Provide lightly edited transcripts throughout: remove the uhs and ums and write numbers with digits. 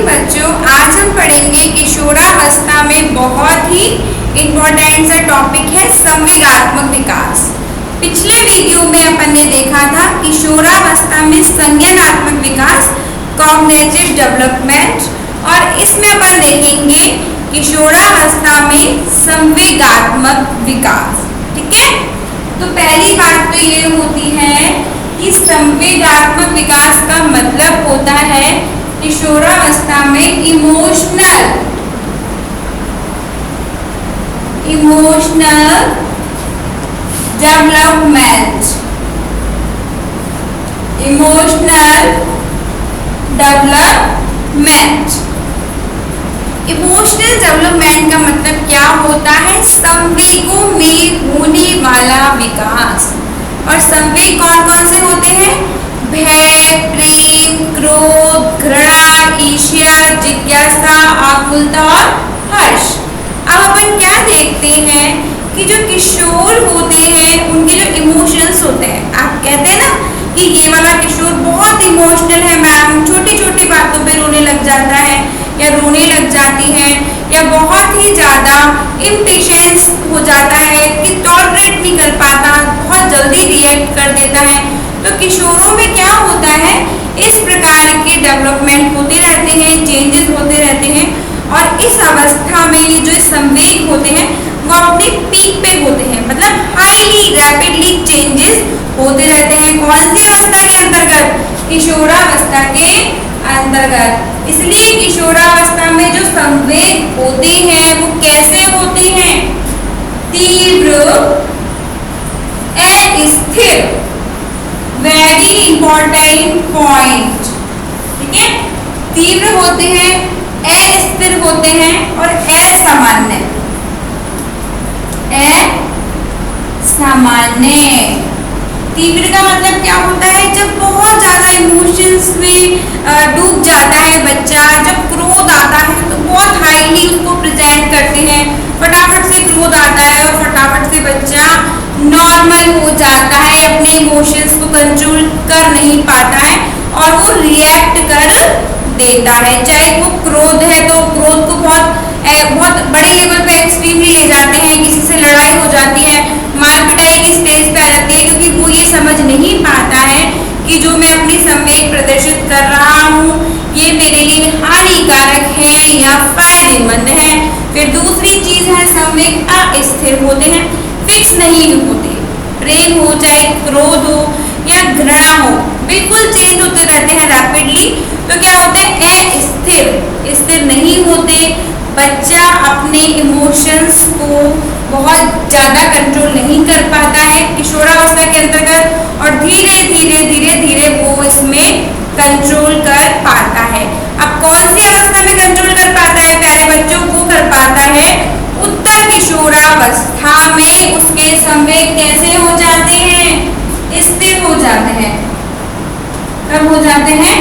Morning बच्चों, आज हम पढ़ेंगे किशोरावस्था में बहुत ही इम्पोर्टेंट सा टॉपिक है संवेगात्मक विकास। पिछले वीडियो में अपन ने देखा था किशोरावस्था में संज्ञानात्मक विकास, कॉग्निटिव डेवलपमेंट, और इसमें अपन देखेंगे किशोरावस्था में संवेगात्मक विकास। ठीक है, तो पहली बात तो ये होती है कि संवेगात्मक विकास का मतलब होता है किशोरावस्था में इमोशनल डेवलपमेंट। इमोशनल डेवलपमेंट का मतलब क्या होता है? संवेगों में होने वाला विकास। और संवेग कौन कौन से होते हैं? भय, प्रेम, क्रोध, घृणा, ईर्ष्या, जिज्ञासा, आकुलता और हर्ष। अब अपन क्या देखते हैं कि जो किशोर होते हैं उनके जो इमोशंस होते हैं, आप कहते हैं ना कि ये वाला किशोर बहुत इमोशनल है मैम, छोटी छोटी बातों पे रोने लग जाता है या रोने लग जाती है, या बहुत ही ज़्यादा इम्पेशेंस हो जाता है कि टॉलरेट नहीं कर पाता, बहुत जल्दी रिएक्ट कर देता है। तो किशोरों में क्या होता है, इस प्रकार के डेवलपमेंट होते रहते हैं, चेंजेस होते रहते हैं, और इस अवस्था में ये जो संवेग होते हैं वो अपने पीक पे होते हैं, मतलब हाईली रैपिडली चेंजेस होते रहते हैं। कौन सी अवस्था के अंतर्गत? किशोरावस्था के अंतर्गत। इसलिए किशोरावस्था में जो संवेग होते हैं वो कैसे होते हैं? तीव्र, अस्थिर। Very important point. ठीक है, तीव्र होते हैं, अस्थिर होते हैं और असामान्य। तीव्र का मतलब क्या होता है? जब बहुत ज्यादा इमोशंस में डूब जाता है बच्चा, जब क्रोध आता है तो बहुत हाईली उसको प्रेजेंट करते हैं, फटाफट से क्रोध आता है और फटाफट से बच्चा नॉर्मल हो जाता है, अपने इमोशंस को कंट्रोल कर नहीं पाता है और वो रिएक्ट कर देता है। चाहे वो क्रोध है तो क्रोध को बहुत बड़े लेवल पे एक्सट्रीमली ले जाते हैं, किसी से लड़ाई हो जाती है, मार पिटाई की स्टेज पे आ जाती है, क्योंकि वो ये समझ नहीं पाता है कि जो मैं अपनी संवेग प्रदर्शित कर रहा हूँ ये मेरे लिए हानिकारक है या फायदेमंद है। फिर दूसरी चीज है संवेग अस्थिर होते हैं, फिक्स नहीं होते। प्रेम हो, चाहे क्रोध हो या घृणा हो, बिल्कुल चेंज होते रहते हैं रैपिडली। तो क्या होते हैं? स्थिर नहीं होते। बच्चा अपने इमोशंस को बहुत ज़्यादा कंट्रोल नहीं कर पाता है किशोरावस्था के अंतर्गत, और धीरे धीरे वो इसमें कंट्रोल कर पाता है। अब कौन सी अवस्था में कंट्रोल कर पाता है प्यारे बच्चों? को कर पाता है उत्तर किशोरावस्था में। उसके संवेग कैसे हो जाते हैं? स्थिर हो जाते हैं। कब हो जाते हैं?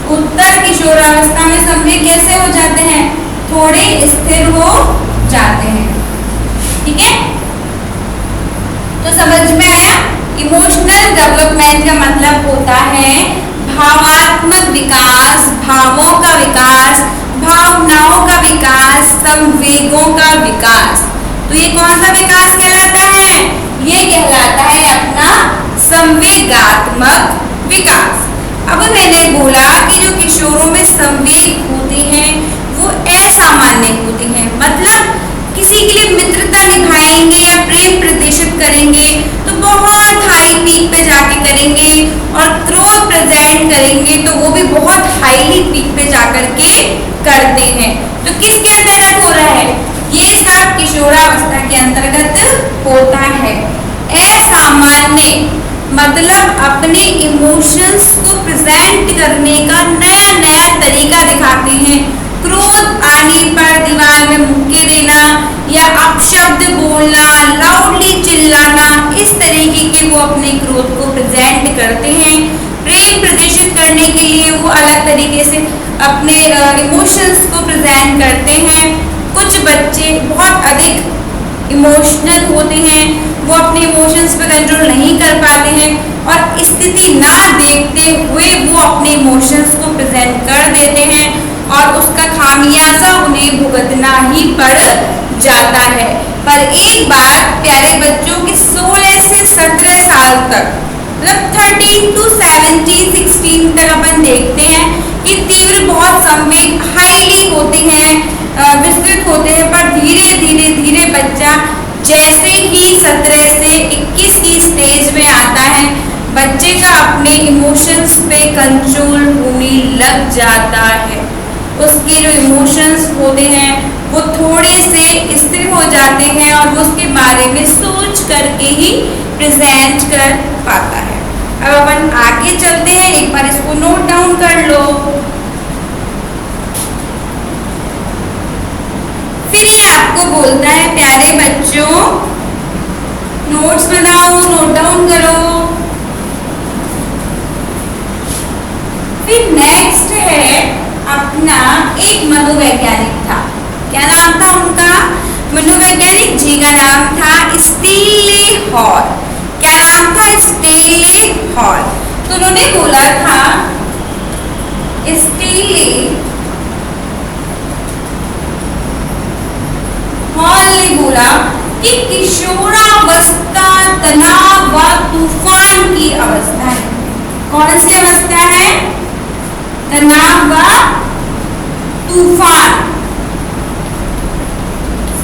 उत्तर किशोरावस्था में संवेग कैसे हो जाते हैं? थोड़े स्थिर हो जाते हैं। ठीक है, तो समझ में आया? इमोशनल डेवलपमेंट का मतलब होता है भावात्मक विकास, भावों का विकास, भावनाओं का विकास, संवेगों का विकास। तो ये कौन सा विकास कहलाता है? ये कहलाता है अपना संवेगात्मक विकास। अब मैंने बोला कि जो किशोरों में संवेग होते हैं वो असामान्य होते हैं, मतलब किसी के लिए मित्रता निभाएंगे या प्रेम प्रदर्शित करेंगे तो बहुत हाई पीक पे जाके करेंगे, और क्रोध प्रेजेंट करेंगे तो वो भी बहुत हाईली पीक पे जाकर के करते हैं। तो किसके अंतर्गत हो रहा है? ये सब किशोरावस्था के अंतर्गत होता है। असामान्य मतलब अपने इमोशंस को प्रेजेंट करने का नया तरीका दिखाते हैं। क्रोध आने पर दीवार में मुक्के देना या अपशब्द बोलना, लाउडली चिल्लाना, इस तरीके के वो अपने क्रोध को प्रेजेंट करते हैं। प्रेम प्रदर्शित करने के लिए वो अलग तरीके से अपने इमोशंस को प्रेजेंट करते हैं। कुछ बच्चे बहुत अधिक इमोशनल होते हैं, वो अपने इमोशंस पे कंट्रोल नहीं कर पाते हैं, और स्थिति ना देखते हुए वो अपने इमोशंस को प्रेजेंट कर देते हैं और उसका खामियाजा उन्हें भुगतना ही पड़ जाता है। पर एक बात प्यारे बच्चों के 16 से 17 साल तक, मतलब 13 to 17, 16 तक अपन देखते हैं कि तीव्र बहुत संवेग हाईली होते हैं, विस्तृत होते हैं, पर धीरे धीरे धीरे बच्चा जैसे ही 17 से 21 की स्टेज में आता है, बच्चे का अपने इमोशंस पे कंट्रोल होने लग जाता है। उसके जो इमोशंस होते हैं वो थोड़े से स्थिर हो जाते हैं और वो उसके बारे में सोच करके ही प्रेजेंट कर पाता है। अब अपन आगे चलते हैं, एक बार इसको नोट डाउन कर लो। फिर ये आपको बोलता है प्यारे बच्चों नोट्स बनाओ, नोट डाउन करो। फिर नेक्स्ट है अपना एक मनोवैज्ञानिक था, क्या नाम था उनका? मनोवैज्ञानिक जी का नाम था स्टेनले हॉल। क्या नाम था? Stanley hall. तो उन्होंने बोला था, स्टेनले हॉल ने बोला कि किशोरावस्था तनाव व तूफान की अवस्था है। कौन सी अवस्था है? तनाव व तूफान।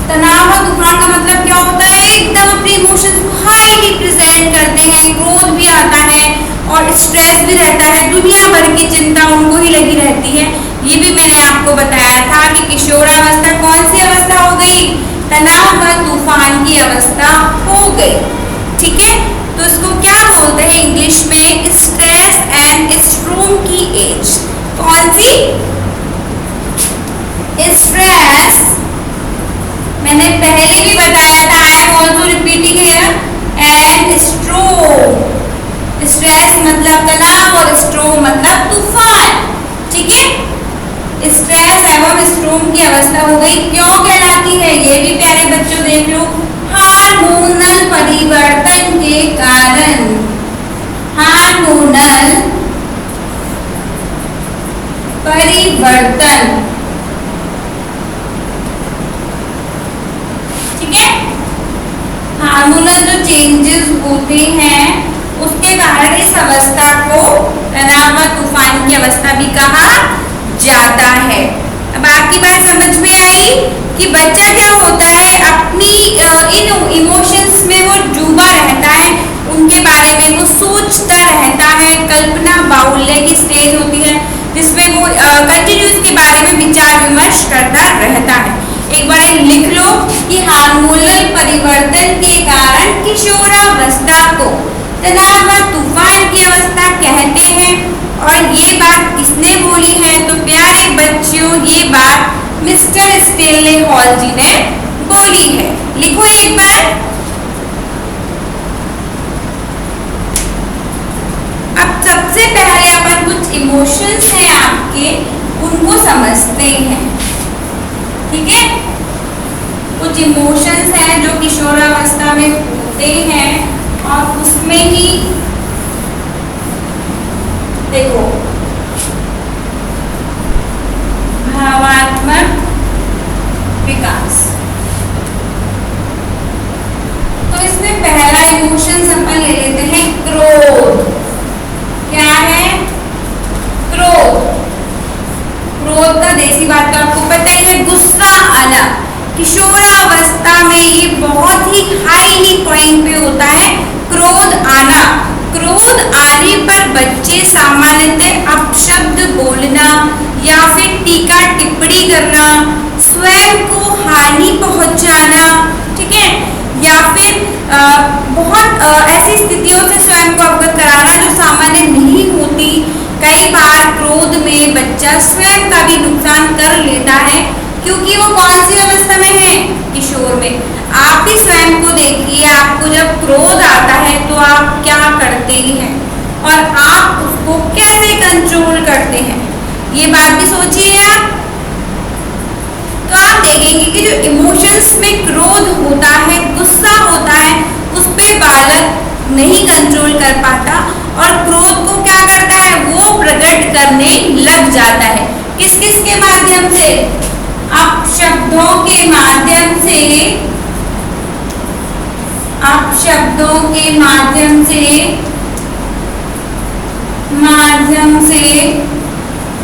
तनाव और तूफान का मतलब क्या होता है? एकदम अपने इमोशंस को हाईली प्रेजेंट करते हैं, क्रोध भी आता है और स्ट्रेस भी रहता है, दुनिया भर की चिंता उनको ही लगी रहती है। ये भी मैंने आपको बताया था कि किशोरावस्था कौन सी अवस्था हो गई? तनाव व तूफान की अवस्था हो गई। ठीक है, तो इसको क्या बोलते हैं इंग्लिश में? स्ट्रेस एंड स्ट्रोम की एज। कौन सी? स्ट्रेस, मैंने पहले भी बताया था, I am also repeating here, and स्ट्रोम। Stress मतलब तनाव और स्ट्रोम मतलब तूफान। ठीक है, स्ट्रेस एवं स्ट्रोम की अवस्था हो गई। क्यों कहलाती है? ये भी प्यारे बच्चों देख लो, हार्मोनल परिवर्तन के कारण। हार्मोनल परिवर्तन, ठीक है, हार्मोनल जो चेंजेस होते हैं उसके कारण इस अवस्था को तनाव व तूफान की अवस्था भी कहा जाता है। अब आपकी बात समझ में आई कि बच्चा क्या होता है, अपनी इन इमोशंस में वो डूबा रहता है, उनके बारे में वो सोचता रहता है। कल्पना बाहुल्य की स्टेज होती है जिसमें वो कंटिन्यूस के बारे में विचार विमर्श करता रहता है। एक बार लिख लो कि हार्मोनल परिवर्तन के कारण किशोरावस्था को तनाव व तूफान की अवस्था कहते हैं। और ये बात किसने बोली है? तो प्यारे बच्चों ये बात मिस्टर स्टेनले हॉल जी ने बोली है। लिखो एक बार। अब सबसे पहले अपन कुछ इमोशंस हैं आपके, उनको समझते हैं। ठीक है, कुछ इमोशंस हैं जो किशोरावस्था में होते हैं और उसमें ही देखो भावात्मक विकास। तो इसमें पहला इमोशंस अपन ले लेते हैं क्रोध। क्या है? क्रोध। क्रोध का देसी बात तो आपको पता ही है, गुस्सा आना। किशोरावस्था में ये बहुत ही हाईली पॉइंट पे होता है, क्रोध आना। क्रोध आने पर बच्चे सामान्यतः अपशब्द बोलना या फिर टीका टिप्पणी करना, स्वयं को हानि पहुंचाना, ठीक है, या फिर बहुत ऐसी स्थितियों से स्वयं को अवगत कराना जो सामान्य नहीं होती। कई बार क्रोध में बच्चा स्वयं का भी नुकसान कर लेता है, क्योंकि वो कौन सी अवस्था में है? किशोर में। आप भी स्वयं को देखिए, आपको जब क्रोध आता है तो आप क्या करते हैं और आप उसको कैसे कंट्रोल करते हैं, ये बात भी सोचिए आप। तो आप देखेंगे कि जो इमोशंस में क्रोध होता है, गुस्सा होता है, उस पे बालक नहीं कंट्रोल कर पाता और क्रोध को क्या करता है, वो प्रकट करने लग जाता है। किस किस के माध्यम से, अपशब्दों के माध्यम से, अपशब्दों के माध्यम से,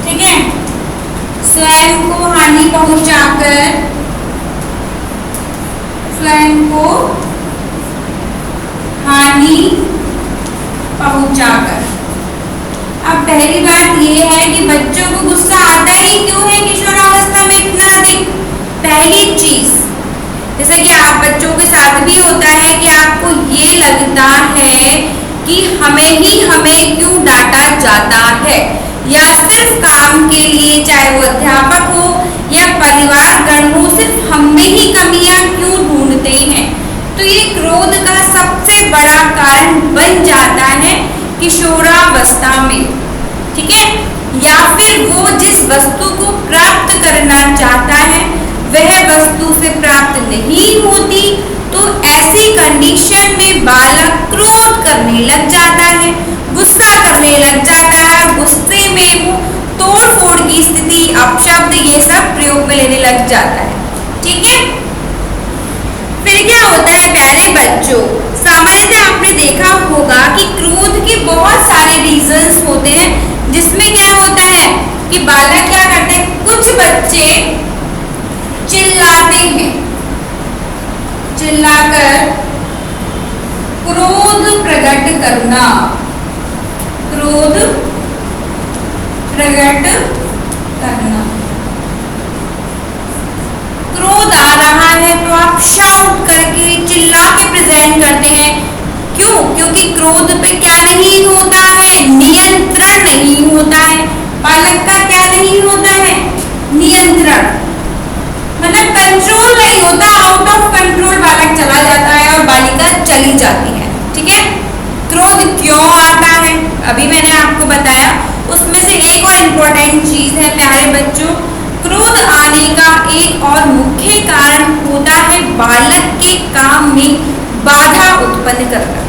ठीक है, स्वयं को हानि पहुंचाकर, स्वयं को हानि पहुंचाकर। अब पहली बात यह है कि बच्चों को गुस्सा आता ही क्यों है किशोरावस्था में इतना अधिक। पहली चीज, जैसे कि आप बच्चों के साथ भी होता है कि आपको ये लगता है कि हमें क्यों डांटा जाता है, या सिर्फ काम के लिए, चाहे वो अध्यापक हो या परिवार गण हो, सिर्फ हम में ही कमियां क्यों ढूंढते हैं। तो ये क्रोध का सबसे बड़ा कारण बन जाता है किशोरावस्था में, ठीक है। या फिर वो जिस वस्तु को प्राप्त करना चाहता है वह वस्तु से प्राप्त नहीं होती, तो ऐसी कंडीशन में बालक क्रोध करने लग जाता है, गुस्सा करने लग जाता है, गुस्से में वो तोड़ फोड़ की स्थिति, अपशब्द, ये सब प्रयोग में लेने लग जाता है, ठीक है। फिर क्या होता है प्यारे बच्चों, सामान्यतः आपने देखा होगा कि क्रोध के बहुत सारे रीजंस होते हैं, जिसमें क्या होता है कि बालक क्या करते हैं, कुछ बच्चे चिल्लाते हैं, चिल्लाकर क्रोध प्रकट करना, क्रोध प्रकट करना। क्रोध आ रहा है तो आप शाउट करके, चिल्ला के प्रेजेंट करते हैं। क्यों? क्योंकि क्रोध पे क्या नहीं होता है, नियंत्रण नहीं होता है। बालक का क्या नहीं होता है, नियंत्रण, मतलब कंट्रोल नहीं होता, आउट ऑफ कंट्रोल बालक चला जाता है और बालिका चली जाती है, ठीक है। क्रोध क्यों आता है, अभी मैंने आपको बताया। उसमें से एक और इम्पोर्टेंट चीज है प्यारे बच्चों, क्रोध आने का एक और मुख्य कारण होता है बालक के काम में बाधा उत्पन्न करना।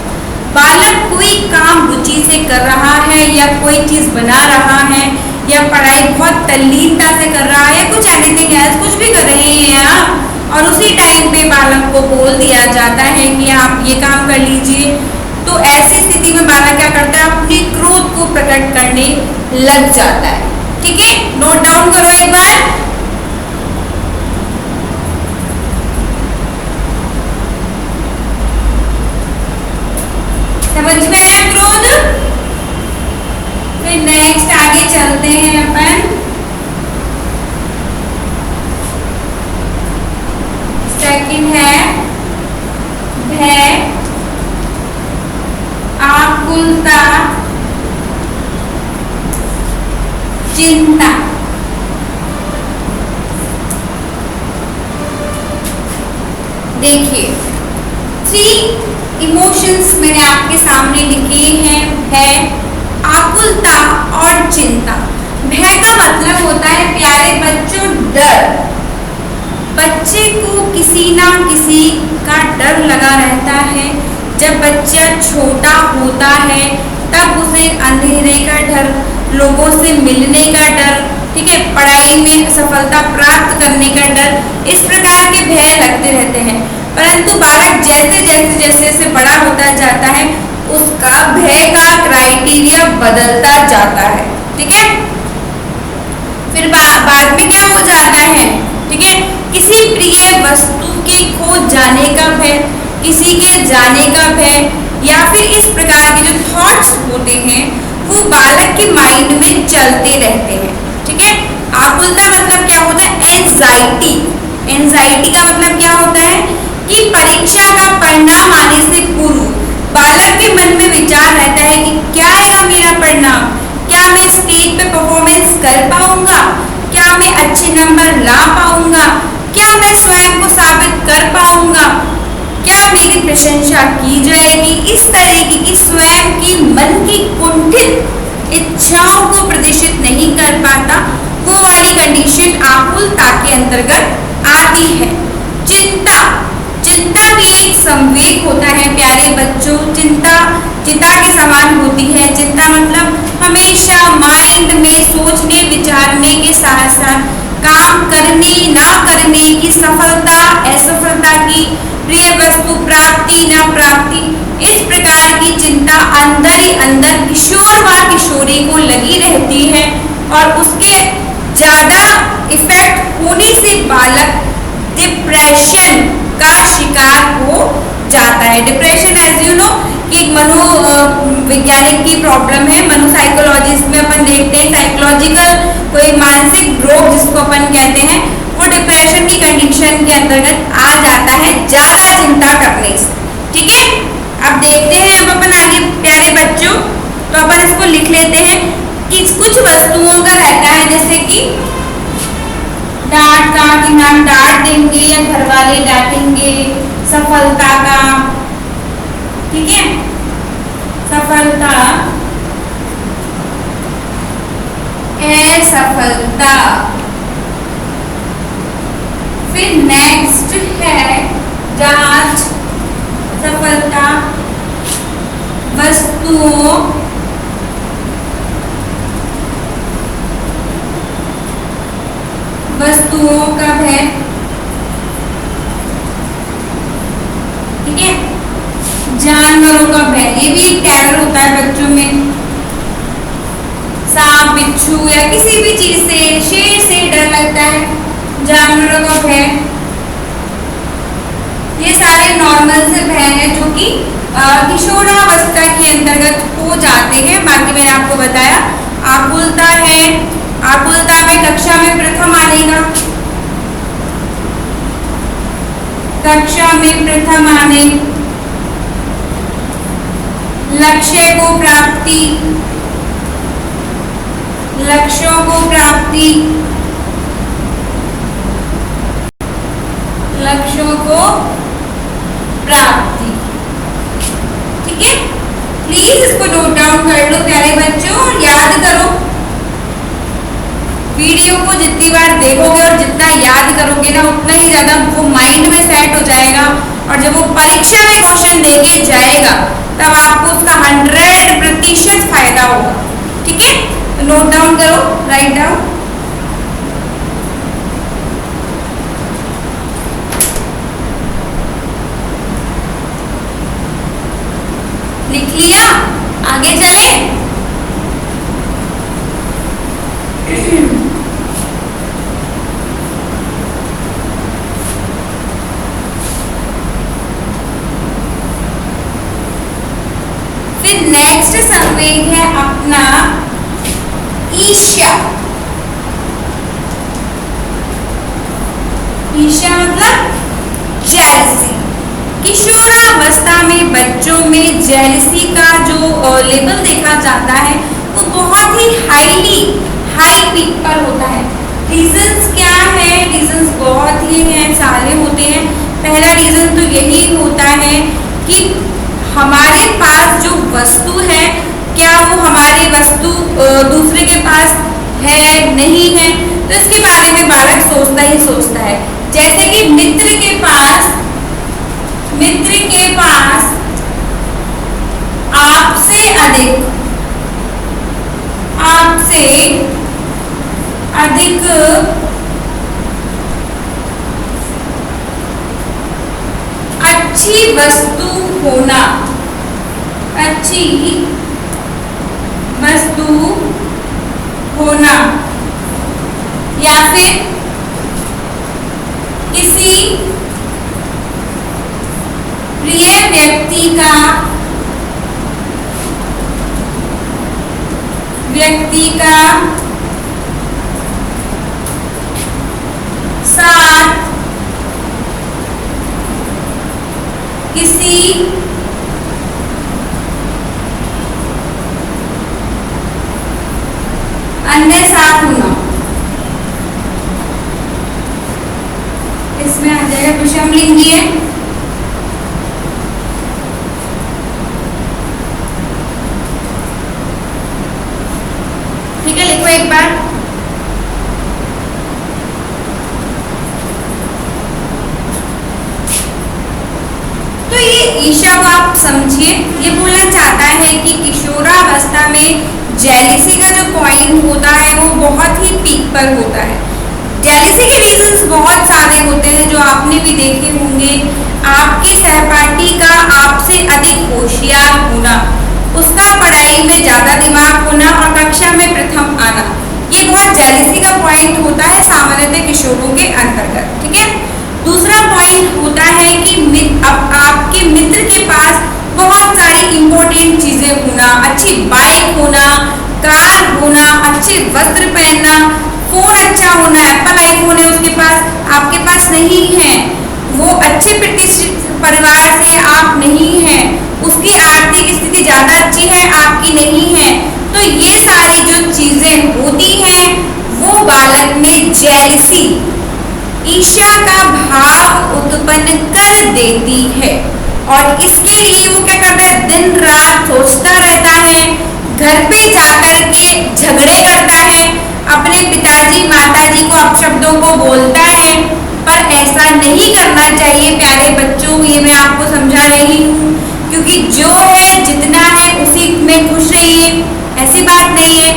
बालक कोई काम रुचि से कर रहा है या कोई चीज बना रहा है या पढ़ाई बहुत तल्लीनता से कर रहा है, कुछ एनीथिंग एल्स, कुछ भी कर रहे हैं आप, और उसी टाइम पे बालक को बोल दिया जाता है कि आप ये काम कर लीजिए, तो ऐसी स्थिति में बालक क्या करता है, अपने क्रोध को प्रकट करने लग जाता है, ठीक है। नोट डाउन करो एक बार। समझ में आया क्रोध? फिर नेक्स्ट आगे चलते हैं अपन। सेकंड है भय, आकुलता, चिंता। देखिए 3 इमोशंस मैंने आपके सामने लिखे हैं, भय, आकुलता और चिंता। भय का मतलब होता है प्यारे बच्चों डर। बच्चे को किसी ना किसी का डर लगा रहता है। जब बच्चा छोटा होता है तब उसे अंधेरे का डर, लोगों से मिलने का डर, ठीक है, पढ़ाई में सफलता प्राप्त करने का डर, इस प्रकार के भय लगते रहते हैं। परंतु बालक जैसे जैसे जैसे जैसे बड़ा होता जाता है उसका भय का क्राइटेरिया बदलता जाता है, ठीक है। फिर बाद में क्या हो जाता है, ठीक है, किसी प्रिय वस्तु के खो जाने का भय, किसी के जाने का भय, या फिर इस प्रकार के जो थॉट्स होते हैं वो बालक के माइंड में चलते रहते हैं, ठीक है। आकुलता मतलब क्या होता है, एंजाइटी। एंजाइटी का मतलब क्या होता है कि परीक्षा का परिणाम आने से पूर्व बालक के मन में विचार रहता है कि क्या आएगा मेरा परिणाम, क्या मैं स्टेज पे परफॉर्मेंस कर पाऊंगा, क्या मैं अच्छे नंबर ला पाऊंगा, क्या मैं स्वयं को साबित कर पाऊंगा, क्या मेरी प्रशंसा की जाएगी। इस तरह की स्वयं की मन की कुंठित इच्छाओं को प्रदर्शित नहीं कर पाता, वो वाली कंडीशन आकुलता के अंतर्गत आती है। चिंता, चिंता भी एक संवेग होता है प्यारे बच्चों। चिंता चिता के समान होती है। चिंता मतलब हमेशा माइंड में सोचने विचारने के साथ साथ काम करने ना करने की, सफलता असफलता की, प्रिय वस्तु प्राप्ति ना प्राप्ति, इस प्रकार की चिंता अंदर ही अंदर किशोर व किशोरी को लगी रहती है और उसके ज्यादा इफेक्ट होने से बालक डिप्रेशन का शिकार हो जाता है। डिप्रेशन एज यू नो कि एक मनोवैज्ञानिक की प्रॉब्लम है, मनोसाइकोलॉजिस्ट में अपन देखते हैं साइकोलॉजिकल कोई मानसिक रोग जिसको अपन कहते हैं, वो डिप्रेशन की कंडीशन के अंतर्गत आ जाता है ज्यादा चिंता करने से। ठीक है, अब देखते हैं अब अपन आगे प्यारे बच्चों, तो अपन इसको लिख लेते हैं कि कुछ वस्तुओं का रहता है जैसे कि डांट का, कि मैम डांट देंगे या घर वाले डांटेंगे, सफलता का, ठीक है, सफलता, असफलता। फिर नेक्स्ट है जांच, सफलता, वस्तुओं, वस्तुओं का भय, ठीक है, जानवरों का भय, ये भी एक टेरर होता है बच्चों में, सांप बिच्छू या किसी भी चीज से, शेर से डर लगता है, जानवरों का भय, ये सारे नॉर्मल से भय है जो कि किशोरावस्था के अंतर्गत हो जाते हैं। बाकी मैंने आपको बताया आकुलता है, आकुलता में कक्षा में प्रथम आनेगा, कक्षा में प्रथम आने, लक्ष्य को प्राप्ति, लक्ष्यों को प्राप्ति, लक्ष्यों को प्राप्ति। ठीक है, प्लीज इसको नोट डाउन कर लो प्यारे बच्चों और याद करो। वीडियो को जितनी बार देखोगे और जितना याद करोगे ना उतना ही ज्यादा वो माइंड में सेट हो जाएगा और जब वो परीक्षा में क्वेश्चन देके जाएगा तब आपको उसका 100% फायदा होगा। ठीक है, तो नोट डाउन करो, राइट डाउन। लिख लिया, आगे चले। फिर नेक्स्ट संवेग है अपना ईर्ष्या। ईर्ष्या मतलब जेलसी। किशोरावस्था में बच्चों में जेलसी का जो लेवल देखा जाता है वो बहुत ही हाई पीक पर होता है। रीजंस क्या है? रीजंस बहुत ही हैं, सारे होते हैं। पहला रीजन तो यही होता है कि हमारे पास जो वस्तु है क्या वो हमारी वस्तु दूसरे के पास है नहीं है, तो इसके बारे में बालक सोचता ही सोचता है। जैसे कि मित्र के पास आपसे अधिक अच्छी वस्तु होना, अच्छी वस्तु होना, या फिर किसी प्रिय व्यक्ति का साथ किसी अन्य साथ होना, इसमें आ जाएगा विषम लिंगी है। ठीक है, लिखो एक बार। तो ये ईर्ष्या को आप समझिए, ये बोलना चाहता है जेलिसी का जो पॉइंट होता है वो बहुत ही पीक पर होता है। जेलिसी के रीजंस बहुत सारे होते हैं जो आपने भी देखे होंगे। आपके सहपाठी का आपसे अधिक होशियार होना, उसका पढ़ाई में ज्यादा दिमाग होना और कक्षा में प्रथम आना, ये बहुत जेलिसी का पॉइंट होता है सामान्यतः किशोरों के अंतर्गत। ठीक है। दूसरा पॉइंट होता है कि आपके मित्र के पास बहुत सारी इंपॉर्टेंट चीजें होना, अच्छी बाइक होना, कार होना, अच्छे वस्त्र पहनना, फोन अच्छा होना, एप्पल आईफोन है उसके पास, आपके पास नहीं है, वो अच्छे प्रतिष्ठित परिवार से आप नहीं हैं, उसकी आर्थिक स्थिति ज्यादा अच्छी है, आपकी नहीं है, तो ये सारी जो चीजें होती हैं वो बालक में जेलसी, ईर्ष्या का भाव उत्पन्न कर देती है। और इसके लिए वो क्या करता है, दिन रात सोचता रहता है, घर पे जाकर के झगड़े करता है, अपने पिताजी माताजी को अपशब्दों को बोलता है। पर ऐसा नहीं करना चाहिए प्यारे बच्चों, ये मैं आपको समझा रही हूँ, क्योंकि जो है जितना है उसी में खुश रहिए, ऐसी बात नहीं है।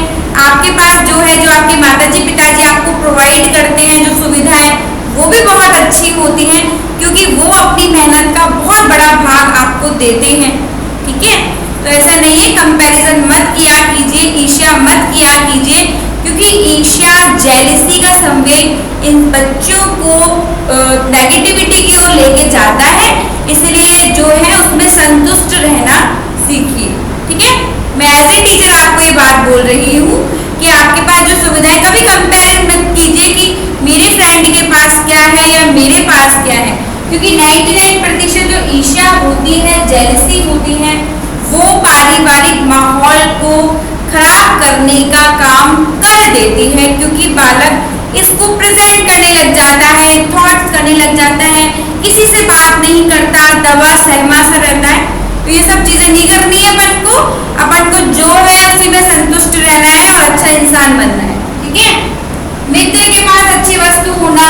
आपके पास जो है, जो आपके माताजी पिताजी आपको प्रोवाइड करते हैं जो सुविधाएं, वो भी बहुत अच्छी होती हैं, क्योंकि वो अपनी मेहनत का बहुत बड़ा भाग आपको देते हैं। ठीक है। तो ऐसा नहीं है, कंपैरिजन मत किया कीजिए, ईर्ष्या मत किया कीजिए, क्योंकि ईर्ष्या जेलिसी का संवेग इन बच्चों को नेगेटिविटी की ओर लेके जाता है। इसलिए जो है उसमें संतुष्ट रहना सीखिए। ठीक है। मैं एज ए टीचर आपको ये बात बोल रही हूँ कि आपके पास जो सुविधाएं, कभी कंपेयर मत कीजिए कि मेरे फ्रेंड के पास क्या है या मेरे पास क्या है, क्योंकि 99% जो ईर्ष्या होती है, जेलसी होती है, वो पारिवारिक माहौल को खराब करने का काम कर देती है, क्योंकि बालक इसको प्रेजेंट करने लग जाता है, थॉट्स करने लग जाता है, किसी से बात नहीं करता, दबा सहमा सा रहता है। तो ये सब चीजें नहीं करनी है अपन को जो है उसी में संतुष्ट रहना है और अच्छा इंसान बनना है। ठीक है। मित्र के पास अच्छी वस्तु होना,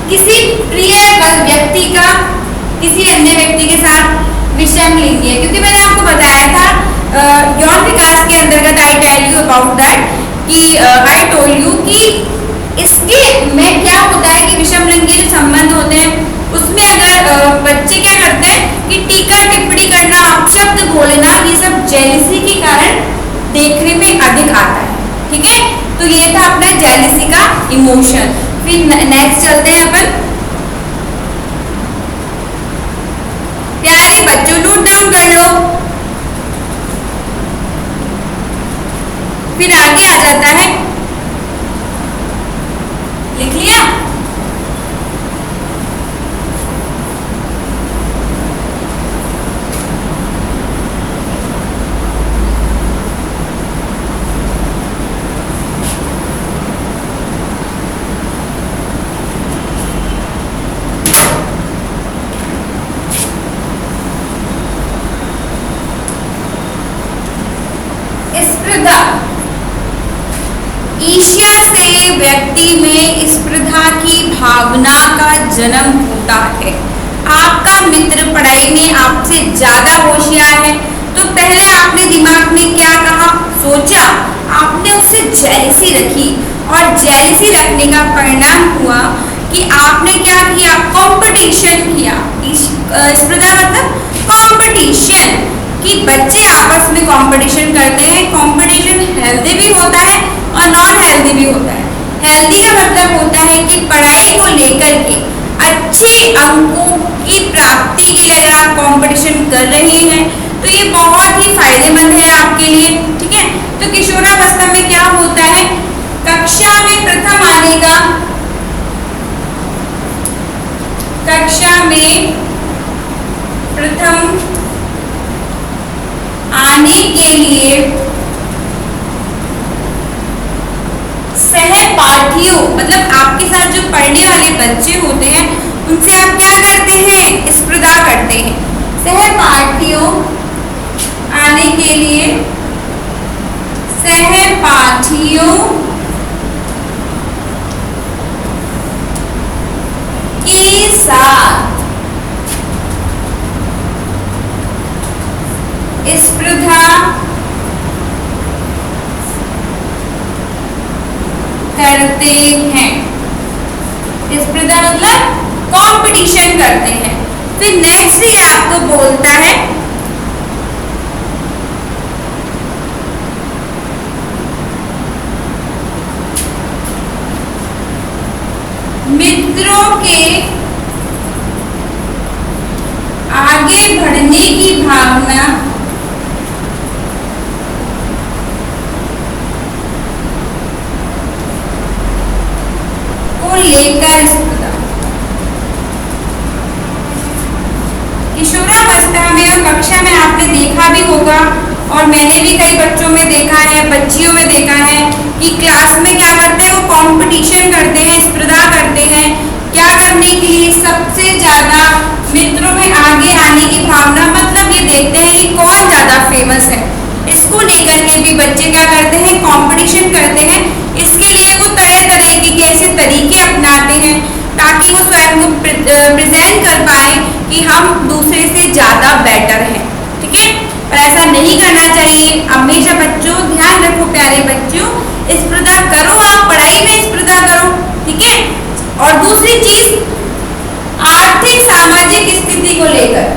किसी प्रिय व्यक्ति का किसी अन्य व्यक्ति के साथ विषम लिंगी है, क्योंकि मैंने आपको बताया था यौन विकास के अंतर्गत I tell you about that कि आई टोल्ड यू कि इसके में क्या होता है कि विषम लिंगी जो संबंध होते हैं उसमें अगर बच्चे क्या करते हैं कि टीका टिप्पणी करना, अपशब्द बोलना, ये सब जेलसी के कारण देखने में अधिक आता है। ठीक है। तो ये था अपना जेलसी का इमोशन। फिर नेक्स्ट चलते हैं अपन। प्यारे बच्चों, नोट डाउन कर लो। फिर आगे आ जाता है, लिख लिया? ईर्ष्या से व्यक्ति में स्पर्धा की भावना का जन्म होता है। आपका मित्र पढ़ाई में आपसे ज्यादा होशियार है, तो पहले आपने दिमाग में क्या कहा, सोचा, आपने उससे जेलसी रखी, और जेलसी रखने का परिणाम हुआ कि आपने क्या किया, कंपटीशन किया। स्पर्धा मतलब कंपटीशन, कि बच्चे आपस में कंपटीशन करते हैं। कंपटीशन हेल्दी भी होता है और नॉन हेल्दी भी होता है। हेल्दी का मतलब होता है कि पढ़ाई को लेकर के अच्छे अंकों की प्राप्ति के लिए अगर आप कंपटीशन कर रहे हैं तो ये बहुत ही फायदेमंद है आपके लिए। ठीक है। तो किशोरावस्था में क्या होता है, कक्षा में प्रथम आने का, कक्षा में प्रथम आने के लिए सहपाठियों, मतलब आपके साथ जो पढ़ने वाले बच्चे होते हैं उनसे आप क्या करते हैं, स्पर्धा करते हैं। सहपाठियों आने के लिए सहपाठियों के साथ स्पर्धा करते हैं। स्पर्धा मतलब कंपटीशन करते हैं। फिर नेक्स्ट ये आपको बोलता है मित्रों के आगे बढ़ने की भावना को लेकर स्पर्धा। किशोरावस्था में और कक्षा में आपने देखा भी होगा और मैंने भी कई बच्चों में देखा है, बच्चियों में देखा है कि क्लास में क्या करते हैं, वो कंपटीशन करते हैं, स्पर्धा करते हैं। क्या करने के लिए? सबसे ज्यादा मित्रों में आगे आने की भावना, मतलब ये देखते हैं कि कौन ज्यादा फेमस है। इसको लेकर के भी बच्चे क्या करते हैं, कंपटीशन करते हैं। इसके लिए वो तरह तरह के ऐसे तरीके अपनाते हैं ताकि वो स्वयं को प्रेजेंट कर पाए कि हम दूसरे से ज्यादा बेटर हैं। ठीक है, पर ऐसा नहीं करना चाहिए। हमेशा बच्चों ध्यान रखो, प्यारे बच्चों, स्पर्धा करो, आप पढ़ाई में स्पर्धा करो। ठीक है, और दूसरी चीज आर्थिक सामाजिक स्थिति को लेकर,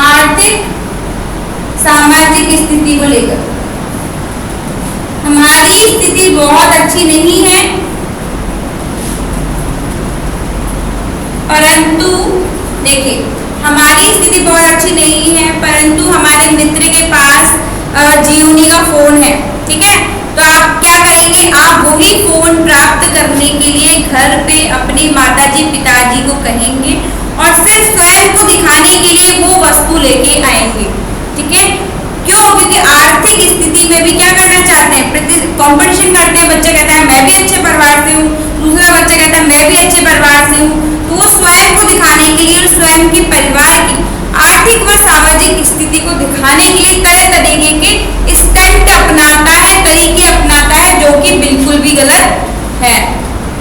आर्थिक सामाजिक स्थिति को लेकर हमारी स्थिति बहुत अच्छी नहीं है, परंतु देखिए हमारी स्थिति बहुत अच्छी नहीं है परंतु हमारे मित्र के पास जियोनी का फोन है। ठीक है, तो आप क्या करेंगे, आप वही फोन प्राप्त करने के लिए घर पे अपने माताजी पिताजी को कहेंगे और फिर स्वयं को दिखाने के लिए वो वस्तु लेके आएंगे। ठीक है, क्यों? क्योंकि आर्थिक स्थिति में भी क्या करना चाहते हैं, कंपटीशन करते हैं। बच्चा कहता है मैं भी अच्छे परिवार से हूँ, दूसरा बच्चा कहता है मैं भी अच्छे परिवार से हूँ। तो वो स्वयं को दिखाने के लिए और स्वयं के परिवार की आर्थिक व सामाजिक स्थिति को दिखाने के लिए तरह तरीके के स्टंट अपनाता है, तरीके अपनाता है, जो कि बिल्कुल भी गलत है।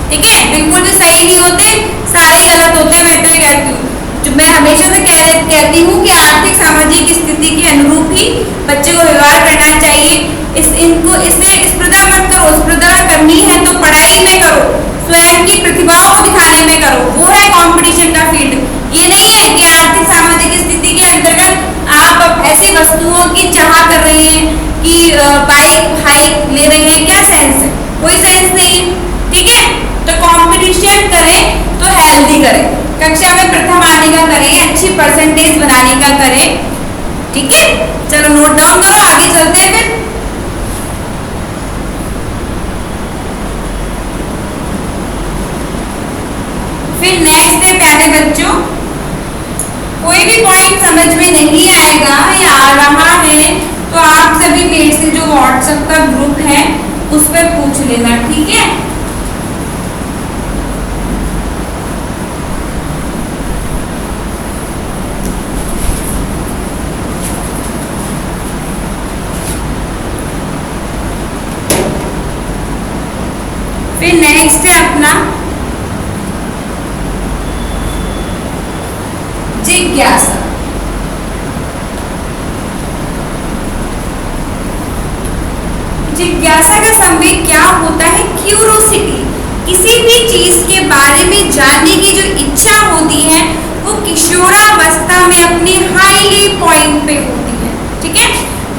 ठीक है, बिल्कुल भी सही नहीं होते, सारे गलत होते हैं। मैं तो ये कहती हूँ, जो मैं हमेशा से कहती हूँ कि आर्थिक सामाजिक स्थिति के अनुरूप ही बच्चे को व्यवहार करना चाहिए। इससे स्पर्धा मत करो। स्पर्धा करनी है तो पढ़ाई में करो, स्वयं की प्रतिभाओं को दिखाने में करो, वो है कंपटीशन का फील्ड। ये नहीं है कि आर्थिक सामाजिक स्थिति के अंतर्गत आप ऐसी वस्तुओं की चाह कर रहे हैं कि बाइक हाइक ले रहे हैं। क्या सेंस है? कोई सेंस नहीं। ठीक है, तो कंपटीशन करें तो हेल्दी करें, कक्षा में प्रथम आने का करें, अच्छी परसेंटेज बनाने का करें। ठीक है, चलो नोट डाउन करो, आगे चलते हैं। फिर नेक्स्ट है प्यारे बच्चों, कोई भी पॉइंट समझ में नहीं आएगा या आ रहा है तो आप सभी मेरे से जो व्हाट्सएप का ग्रुप है उस पर पूछ लेना। ठीक है, फिर नेक्स्ट है अपना जिज्ञासा। जिज्ञासा का संवेग क्या होता है? क्यूरोसिटी। किसी भी चीज के बारे में जानने की जो इच्छा होती है वो किशोरावस्था में अपने हाईली पॉइंट पे होती है। ठीक है,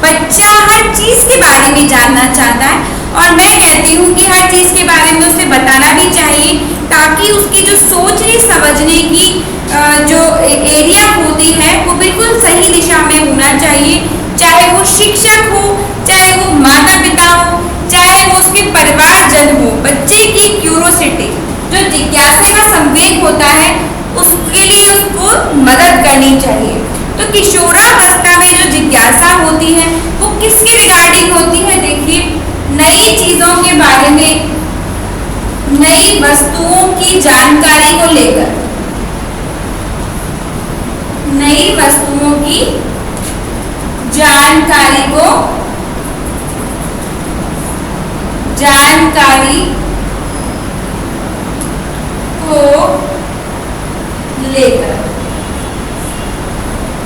बच्चा हर चीज के बारे में जानना चाहता है और मैं कहती हूँ कि हर चीज के बारे में उसे बताना भी चाहिए ताकि उसकी जो सोचने समझने की जो एरिया होती है वो बिल्कुल सही दिशा में होना चाहिए। चाहे वो शिक्षक हो, चाहे वो माता पिता हो, चाहे वो उसके परिवारजन हो, बच्चे की क्यूरोसिटी जो जिज्ञासा का संवेग होता है उसके लिए उसको मदद करनी चाहिए। तो किशोरावस्था में जो जिज्ञासा होती है वो किसके रिगार्डिंग होती है? देखिए, नई चीजों के बारे में, नई वस्तुओं की जानकारी को लेकर, नई वस्तुओं की जानकारी को लेकर।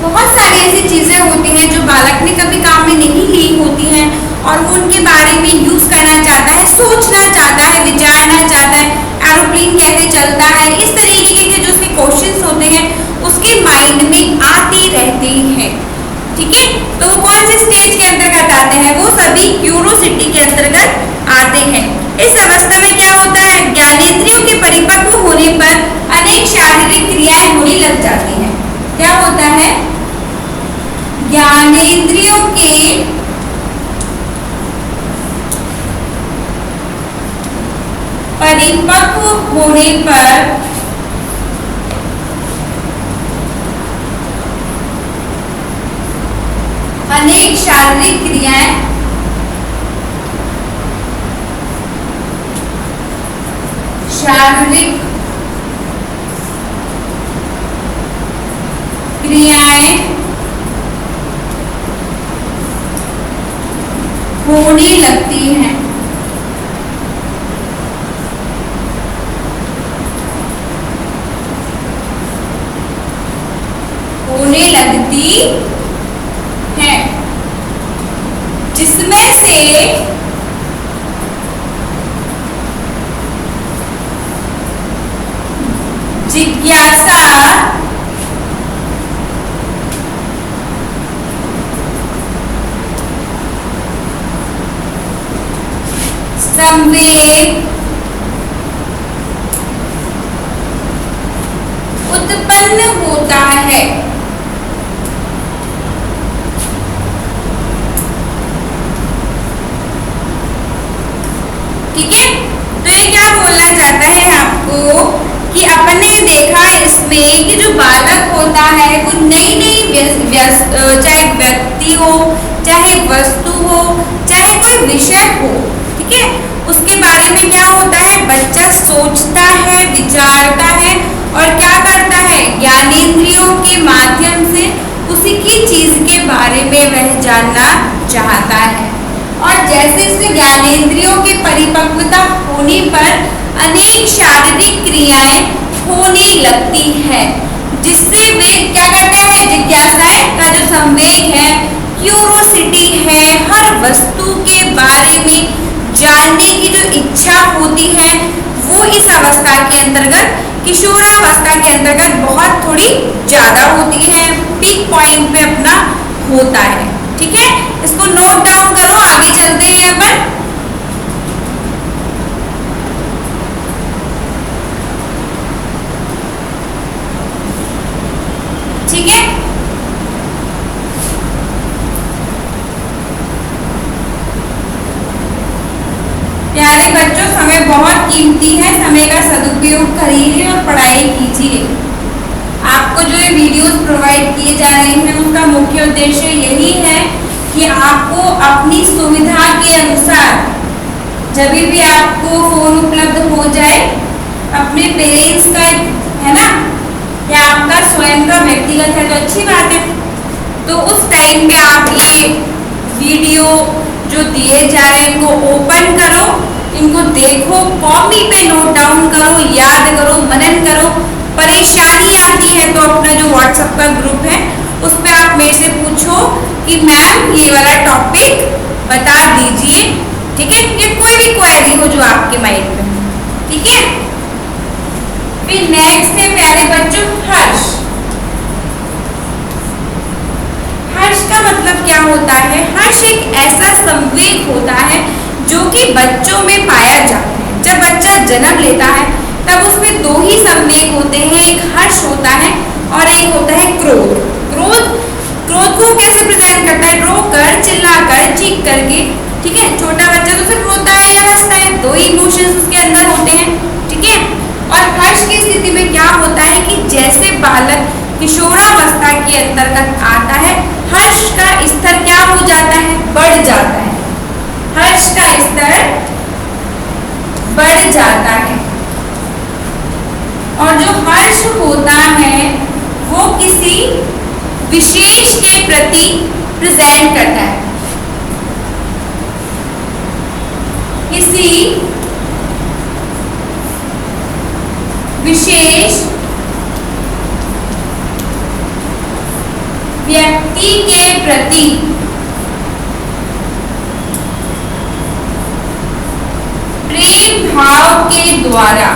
बहुत सारी ऐसी चीजें होती हैं जो बालक ने कभी काम में नहीं ली होती हैं और वो उनके बारे में यूज करना चाहता है, सोचना चाहता है, विचारना चाहता है, एरोप्लेन कैसे चलता है, इस तरीके के जो उसके क्वेश्चंस होते हैं उसके माइंड में आती रहती हैं। ठीक है, तो वो कौन से स्टेज के अंतर्गत आते हैं? वो सभी क्यूरोसिटी के अंतर्गत आते हैं। इस अवस्था में क्या होता है? ज्ञानेंद्रियों के परिपक्व होने पर अनेक शारीरिक क्रियाएं होने लग जाती हैं। क्या होता है? ज्ञानेंद्रियों के परिपक्व होने पर अनेक शारीरिक क्रियाएं होने लगती हैं। होने लगती है, जिसमें से जिज्ञासा, संवेग उत्पन्न होता है। ठीक है, तो ये क्या बोलना चाहता है आपको कि अपने देखा इसमें कि जो बालक होता है वो नई नई चाहे व्यक्ति हो, चाहे वस्तु हो, चाहे कोई विषय हो, ठीक है, उसके बारे में क्या होता है? बच्चा सोचता है, विचारता है और क्या करता है? ज्ञानेंद्रियों के माध्यम से उसी की चीज के बारे में वह जानना चाहता है। और जैसे जैसे ज्ञानेंद्रियों की परिपक्वता होने पर अनेक शारीरिक क्रियाएं होने लगती है, जिससे वे क्या करते हैं? जिज्ञासा का जो संवेग है, क्यूरोसिटी है, हर वस्तु के बारे में जानने की जो इच्छा होती है, वो इस अवस्था के अंतर्गत, किशोरावस्था के अंतर्गत बहुत थोड़ी ज्यादा होती है, पीक पॉइंट पे अपना होता है। ठीक है, इसको नोट डाउन करो, आगे चलते हैं अपन। ठीक है, प्यारे बच्चों, समय बहुत कीमती है, समय का सदुपयोग करिए और पढ़ाई कीजिए। आपको जो ये वीडियोस प्रोवाइड किए जा रहे हैं उसका मुख्य उद्देश्य यही है कि आपको अपनी सुविधा के अनुसार जब भी आपको फोन उपलब्ध हो जाए, अपने पेरेंट्स का है ना, या आपका स्वयं का व्यक्तिगत है तो अच्छी बात है, तो उस टाइम पे आप ये वीडियो जो दिए जा रहे हैं इनको ओपन करो, इनको देखो, कॉपी पे नोट डाउन करो, याद करो, मनन करो। परेशानी आती है तो अपना जो व्हाट्सएप का ग्रुप है उस पर आप मेरे से पूछो कि मैम ये वाला टॉपिक बता दीजिए। ठीक है, ये कोई भी क्वेरी हो जो आपके माइंड में। ठीक है, फिर नेक्स्ट है प्यारे बच्चों हर्ष। हर्ष का मतलब क्या होता है? हर्ष एक ऐसा संवेग होता है जो कि बच्चों में पाया जाता है। जब बच्चा जन्म लेता है तब उसमें दो ही संवेग होते हैं, एक हर्ष होता है और एक होता है क्रोध। क्रोध को कैसे प्रेजेंट करता है? रो कर, चिल्ला कर, चीख करके। ठीक है, छोटा बच्चा तो सिर्फ रोता है या हंसता है, दो ही इमोशंस उसके अंदर होते हैं। ठीक है, और हर्ष की स्थिति में क्या होता है कि जैसे बालक किशोरावस्था के अंतर्गत आता है, हर्ष का स्तर क्या हो जाता है? बढ़ जाता है। हर्ष का स्तर बढ़ जाता है और जो हर्ष होता है वो किसी विशेष के प्रति प्रेजेंट करता है, किसी विशेष व्यक्ति के प्रति प्रेम भाव के द्वारा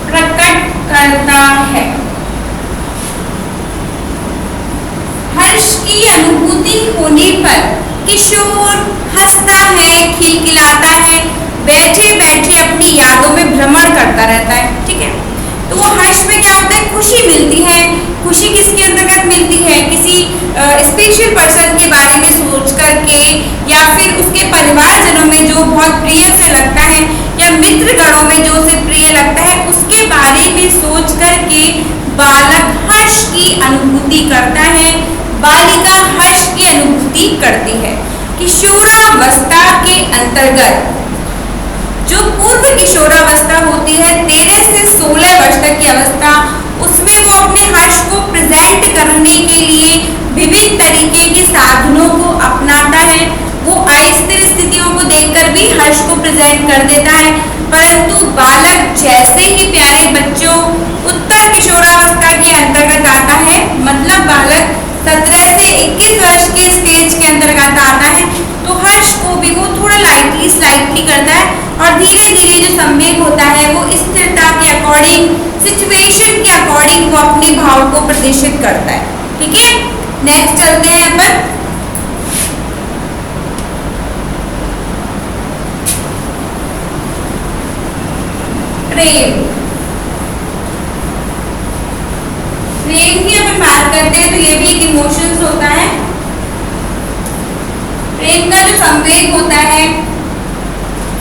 प्रकट करता है। हर्ष की अनुभूति होने पर किशोर हंसता है, खिलखिलाता है, बैठे बैठे अपनी यादों में भ्रमण करता रहता है। ठीक है, तो वो हर्ष में क्या होता है, खुशी मिलती है। खुशी किसके अंतर्गत मिलती है, किसी स्पेशल पर्सन के बारे में सोच करके, या फिर उसके परिवारजनों में जो बहुत प्रिय से लगता है, या मित्र गणों में जो उसे प्रिय लगता है, उसके बारे में सोच करके बालक हर्ष की अनुभूति करता है, बालिका हर्ष की अनुभूति करती है। किशोरावस्था के अंतर्गत जो पूर्व किशोरावस्था होती है, 13 से 16 वर्ष तक की अवस्था, उसमें वो अपने हर्ष को प्रेजेंट करने के लिए विभिन्न तरीके के साधनों को अपनाता है। वो अस्थिर स्थितियों को देखकर भी हर्ष को प्रेजेंट कर देता है। परंतु बालक जैसे ही प्यारे बच्चों उत्तर किशोरावस्था के अंतर्गत आता है, मतलब बालक 17 से 21 वर्ष के स्टेज के अंतर्गत आता है, तो हर्ष को भी वो थोड़ा स्लाइटली करता है, और धीरे धीरे जो संवेग होता है वो स्थिरता के अकॉर्डिंग, सिचुएशन के अकॉर्डिंग वो अपने भाव को प्रदर्शित करता है। ठीक है, नेक्स्ट चलते हैं अपन। प्रेम की अपन बात करते हैं तो ये भी एक इमोशंस होता है। प्रेम का जो संवेग होता है,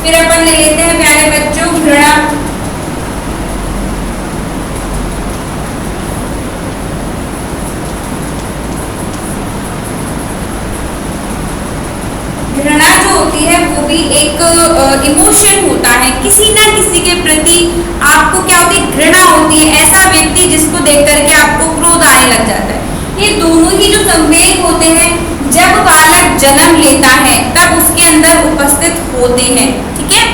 फिर अपन ले लेते हैं प्यारे बच्चों घृणा। घृणा जो होती है वो भी एक इमोशन होता है, किसी ना किसी के प्रति आपको क्या होती है, घृणा होती है। ऐसा व्यक्ति जिसको देख करके आपको क्रोध आने लग जाता है। ये दोनों ही जो संवेग होते हैं, जब बालक जन्म लेता है तब उसके अंदर उपस्थित होते हैं। ठीक है,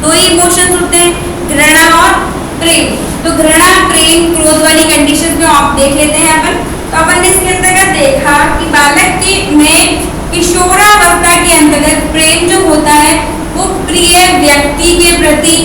दो ही इमोशंस होते हैं, घृणा और प्रेम। तो घृणा, प्रेम, क्रोध वाली कंडीशन में आप देख लेते हैं अपन। तो अपन ने इसके अंतर्गत देखा कि बालक के में किशोरावस्था के अंतर्गत प्रेम जो होता है वो प्रिय व्यक्ति के प्रति,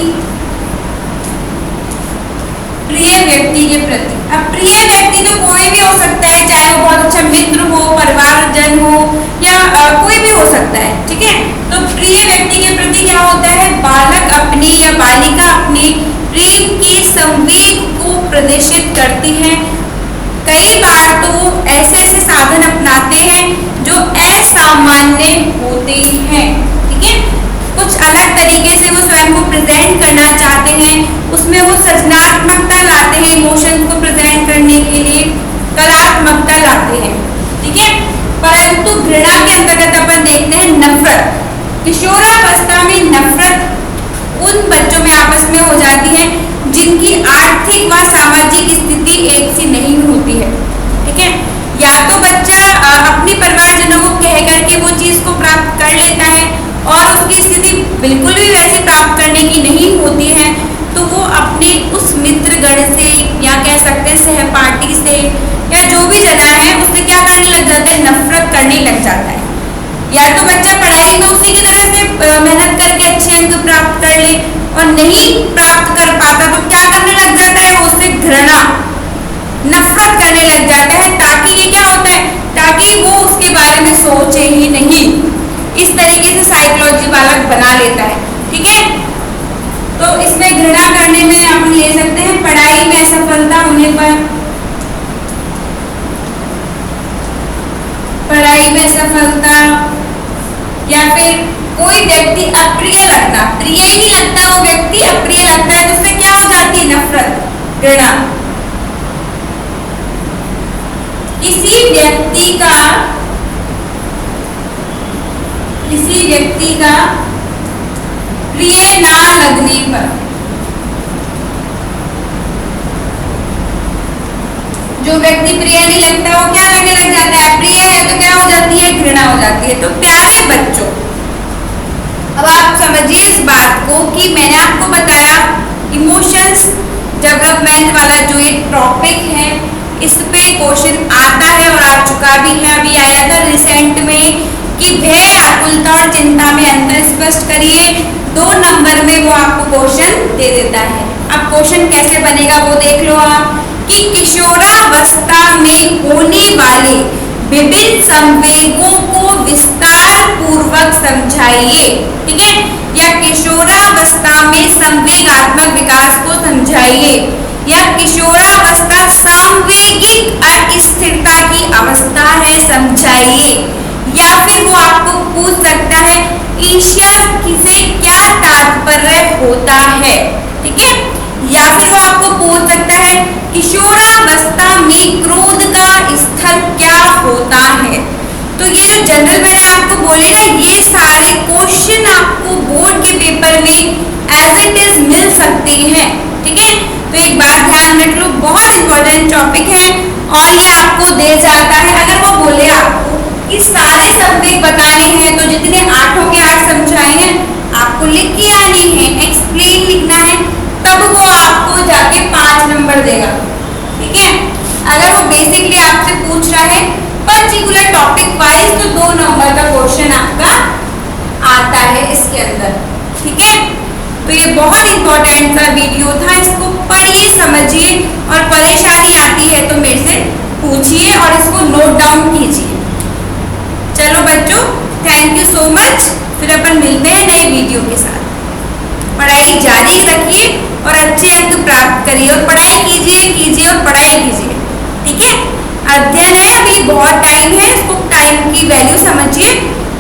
अब प्रिय व्यक्ति तो कोई भी हो सकता है, चाहे वो बहुत अच्छा मित्र हो, परिवारजन हो, या कोई भी हो सकता है। ठीक है, तो प्रिय व्यक्ति के प्रति क्या होता है, बालक अपने या बालिका अपने प्रेम के संवेग को प्रदर्शित करती है। कई बार तो ऐसे ऐसे साधन अपनाते हैं जो असामान्य होते हैं। ठीक है, कुछ अलग तरीके से वो स्वयं को प्रेजेंट करना चाहते हैं, उसमें वो सृजनात्मकता लाते हैं, इमोशंस को प्रेजेंट करने के लिए कलात्मकता लाते हैं। ठीक है, परंतु घृणा के अंतर्गत अपन देखते हैं नफरत। किशोरावस्था में नफरत उन बच्चों में आपस में हो जाती है जिनकी आर्थिक व सामाजिक स्थिति एक सी नहीं होती है। ठीक है, या तो बच्चा अपने परिवारजनों को कह करके वो चीज को प्राप्त कर लेता है, और उसकी स्थिति बिल्कुल भी वैसे प्राप्त करने की नहीं होती है, तो वो अपने उस मित्रगण से, या कह सकते हैं सहपाठी से, या जो भी जना है उससे क्या करने लग जाता है, नफरत करने लग जाता है। या तो बच्चा पढ़ाई में उसी की तरह से मेहनत करके अच्छे अंक प्राप्त कर ले, और नहीं प्राप्त कर पाता तो क्या करने लग जाता है, वो उससे घृणा, नफरत करने लग जाता है, ताकि ये क्या होता है, ताकि वो उसके बारे में सोचे ही नहीं। इस तरीके से साइकोलॉजी बालक बना लेता है। ठीक है, तो इसमें घृणा करने में हम ले सकते हैं पढ़ाई में असफलता होने पर, पढ़ाई में सफलता, या फिर कोई व्यक्ति अप्रिय लगता, प्रिय ही नहीं लगता वो व्यक्ति, अप्रिय लगता है, तो उससे क्या हो जाती है, नफरत, घृणा। किसी व्यक्ति का प्रिय ना लगने पर, जो व्यक्ति प्रिय नहीं लगता वो क्या लगने लग जाता है, प्रिय है तो क्या हो जाती है, घृणा हो जाती है। तो प्यारे बच्चों, अब आप समझिए इस बात को कि मैंने आपको बताया इमोशंस डेवलपमेंट वाला जो ये टॉपिक है, इस पे क्वेश्चन आता है और आ चुका भी है। अभी आया था रिसेंट में कि भय, आकुलता और चिंता में अंतर स्पष्ट करिए। 2 नंबर में वो आपको क्वेश्चन दे देता है। अब क्वेश्चन कैसे बनेगा वो देख लो आप, कि किशोरावस्था में होने वाले विभिन्न संवेगों को विस्तार पूर्वक समझाइए। ठीक है, या किशोरावस्था में संवेगात्मक विकास को समझाइए, या किशोरावस्था सांवेगिक अस्थिरता की अवस्था है, समझाइए। या फिर वो आपको पूछ सकता है ईर्ष्या से क्या तात्पर्य होता है। ठीक है, या फिर वो आपको पूछ सकता है किशोरावस्था में क्रोध का स्तर क्या होता है। तो ये जो जनरल मैंने आपको बोले ना, ये सारे क्वेश्चन आपको बोर्ड के पेपर में एज इट इज मिल सकते हैं। ठीक है, तो एक बात ध्यान रख लो, बहुत इंपॉर्टेंट टॉपिक है और ये आपको दे जाता है। अगर वो बोले आपको कि सारे संवेग बताने हैं, तो जितने 8 के 8 समझाए हैं आपको लिख के आनी है, एक्सप्लेन लिखना है, तब वो आपको जाके 5 नंबर देगा। ठीक है, अगर वो बेसिकली आपसे पूछ रहा है पर्टिकुलर टॉपिक वाइज, तो 2 नंबर का क्वेश्चन आपका आता है इसके अंदर। ठीक है, तो ये बहुत इंपॉर्टेंट सा वीडियो था, इसको पढ़िए, समझिए, और परेशानी आती है तो मेरे से पूछिए और इसको नोट डाउन कीजिए। चलो बच्चों, थैंक यू सो मच। फिर अपन मिलते हैं नए वीडियो के साथ। पढ़ाई जारी रखिए और अच्छे अंक प्राप्त करिए, और पढ़ाई कीजिए और पढ़ाई कीजिए। ठीक है, अध्ययन है, अभी बहुत टाइम है, इसको टाइम की वैल्यू समझिए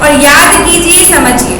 और याद कीजिए, समझिए।